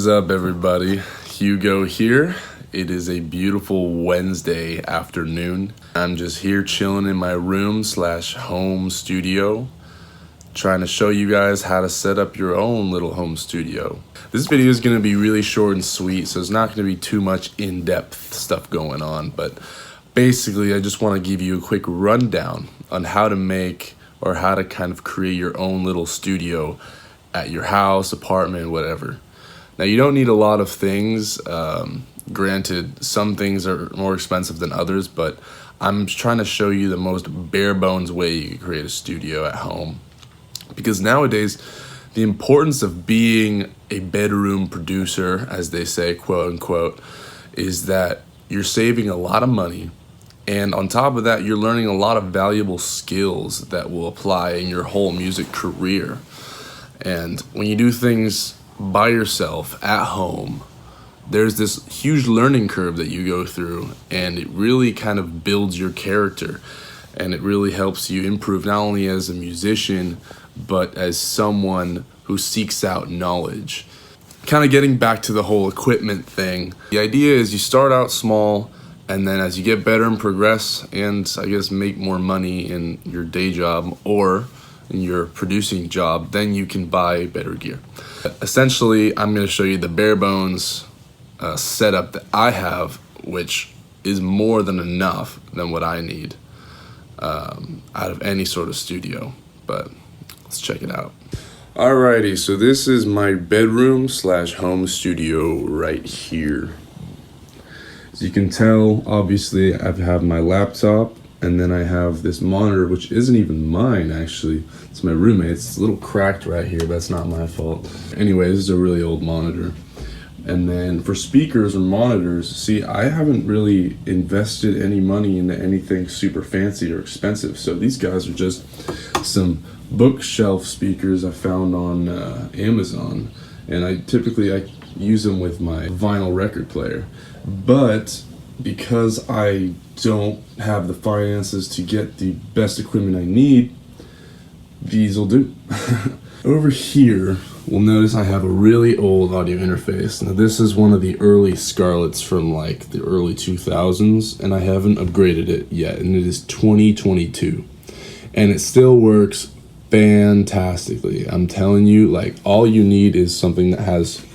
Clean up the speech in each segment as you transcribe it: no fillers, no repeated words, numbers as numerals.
is up, everybody? Hugo here. It is a beautiful Wednesday afternoon. I'm just here chilling in my room / home studio, trying to show you guys how to set up your own little home studio. This video is going to be really short and sweet, so it's not going to be too much in-depth stuff going on, but basically I just want to give you a quick rundown on how to make or how to kind of create your own little studio at your house, apartment, whatever. Now, you don't need a lot of things. Granted, some things are more expensive than others, but I'm trying to show you the most bare bones way you can create a studio at home. Because nowadays, the importance of being a bedroom producer, as they say, quote unquote, is that you're saving a lot of money. And on top of that, you're learning a lot of valuable skills that will apply in your whole music career. And when you do things by yourself at home, there's this huge learning curve that you go through, and it really kind of builds your character, and it really helps you improve not only as a musician but as someone who seeks out knowledge. Kind of getting back to the whole equipment thing, the idea is you start out small, and then as you get better and progress and I guess make more money in your day job or in your producing job, then you can buy better gear. Essentially, I'm going to show you the bare bones setup that I have, which is more than enough than what I need out of any sort of studio. But let's check it out. Alrighty, so this is my bedroom / home studio right here. As you can tell, obviously I have my laptop, and then I have this monitor, which isn't even mine, actually. It's my roommate's. It's a little cracked right here, but that's not my fault. Anyway, this is a really old monitor. And then for speakers or monitors, see, I haven't really invested any money into anything super fancy or expensive. So these guys are just some bookshelf speakers I found on Amazon. And I use them with my vinyl record player. But because I don't have the finances to get the best equipment I need, these will do. Over here, we'll notice I have a really old audio interface. Now, this is one of the early Scarletts from like the early 2000s, and I haven't upgraded it yet, and it is 2022. And it still works fantastically. I'm telling you, like, all you need is something that has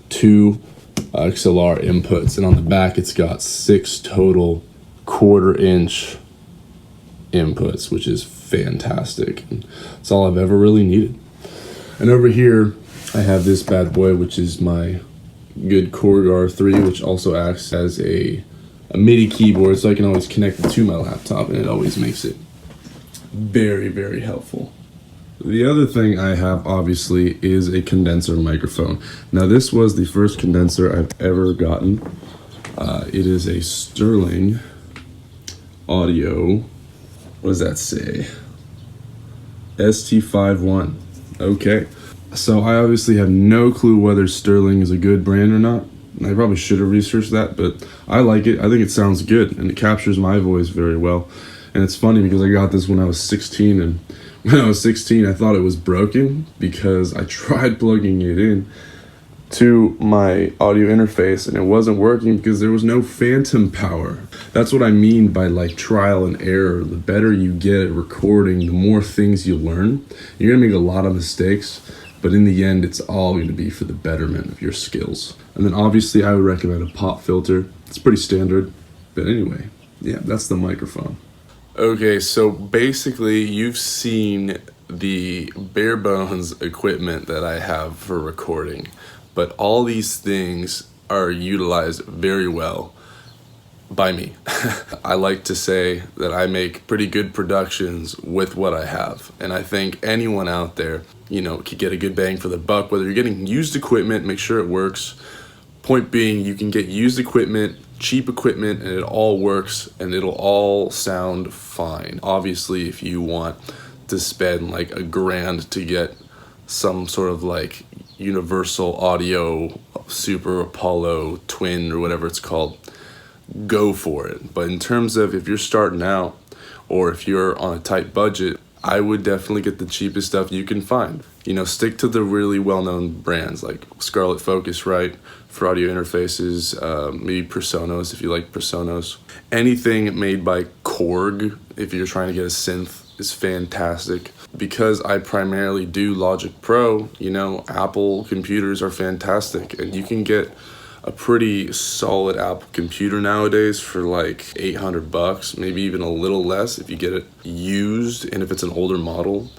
two XLR inputs, and on the back it's got 6 total 1/4 inch inputs, which is fantastic. That's all I've ever really needed. And over here I have this bad boy, which is my good Korg R3, which also acts as a MIDI keyboard, so I can always connect it to my laptop, and it always makes it very, very helpful. The other thing I have, obviously, is a condenser microphone. Now, this was the first condenser I've ever gotten. It is a Sterling Audio, what does that say? ST51. Okay. So I obviously have no clue whether Sterling is a good brand or not. I probably should have researched that, but I like it. I think it sounds good, and it captures my voice very well. And it's funny because I got this when I was 16, and when I was 16, I thought it was broken because I tried plugging it in to my audio interface and it wasn't working because there was no phantom power. That's what I mean by like trial and error. The better you get at recording, the more things you learn. You're gonna make a lot of mistakes, but in the end, it's all gonna be for the betterment of your skills. And then obviously I would recommend a pop filter. It's pretty standard, but anyway, yeah, that's the microphone. Okay, so basically you've seen the bare bones equipment that I have for recording, but all these things are utilized very well by me. I like to say that I make pretty good productions with what I have, and I think anyone out there, could get a good bang for the buck. Whether you're getting used equipment, make sure it works. Point being, you can get used equipment, cheap equipment, and it all works, and it'll all sound fine. Obviously, if you want to spend like $1,000 to get some sort of like Universal Audio Super Apollo Twin or whatever it's called, go for it. But in terms of if you're starting out or if you're on a tight budget, I would definitely get the cheapest stuff you can find. You know, stick to the really well-known brands like Scarlett Focusrite for audio interfaces, maybe Presonus if you like Presonus. Anything made by Korg, if you're trying to get a synth, is fantastic. Because I primarily do Logic Pro, you know, Apple computers are fantastic, and you can get a pretty solid Apple computer nowadays for like $800, maybe even a little less if you get it used and if it's an older model.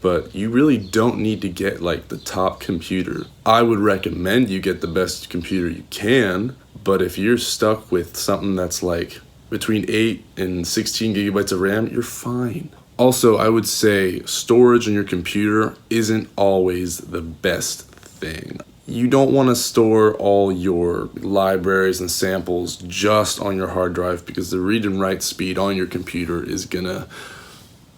But you really don't need to get like the top computer. I would recommend you get the best computer you can, but if you're stuck with something that's like between 8 and 16 gigabytes of RAM, you're fine. Also, I would say storage on your computer isn't always the best thing. You don't want to store all your libraries and samples just on your hard drive, because the read and write speed on your computer is gonna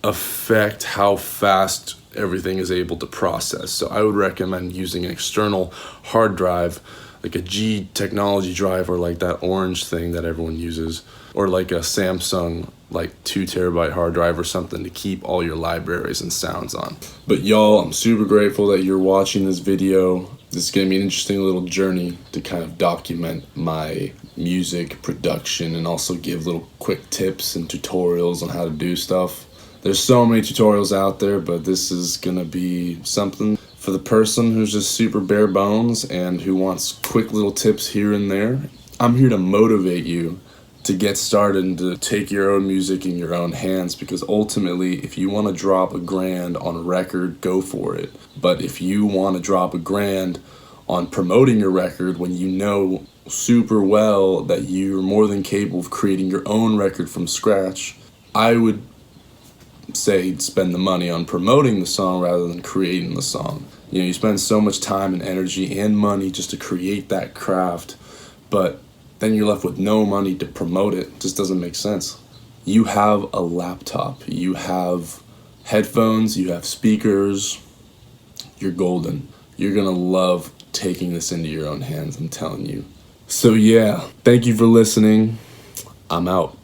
affect how fast everything is able to process. So I would recommend using an external hard drive, like a G Technology drive, or like that orange thing that everyone uses, or like a Samsung like 2 terabyte hard drive or something to keep all your libraries and sounds on. But y'all, I'm super grateful that you're watching this video. This is gonna be an interesting little journey to kind of document my music production and also give little quick tips and tutorials on how to do stuff. There's so many tutorials out there, but this is gonna be something for the person who's just super bare bones and who wants quick little tips here and there. I'm here to motivate you to get started and to take your own music in your own hands, because ultimately, if you want to drop $1,000 on a record, go for it. But if you want to drop $1,000 on promoting your record when you know super well that you're more than capable of creating your own record from scratch, I would say spend the money on promoting the song rather than creating the song. You know, you spend so much time and energy and money just to create that craft, but then you're left with no money to promote it. It just doesn't make sense. You have a laptop, you have headphones, you have speakers, you're golden. You're gonna love taking this into your own hands, I'm telling you. So yeah, thank you for listening. I'm out.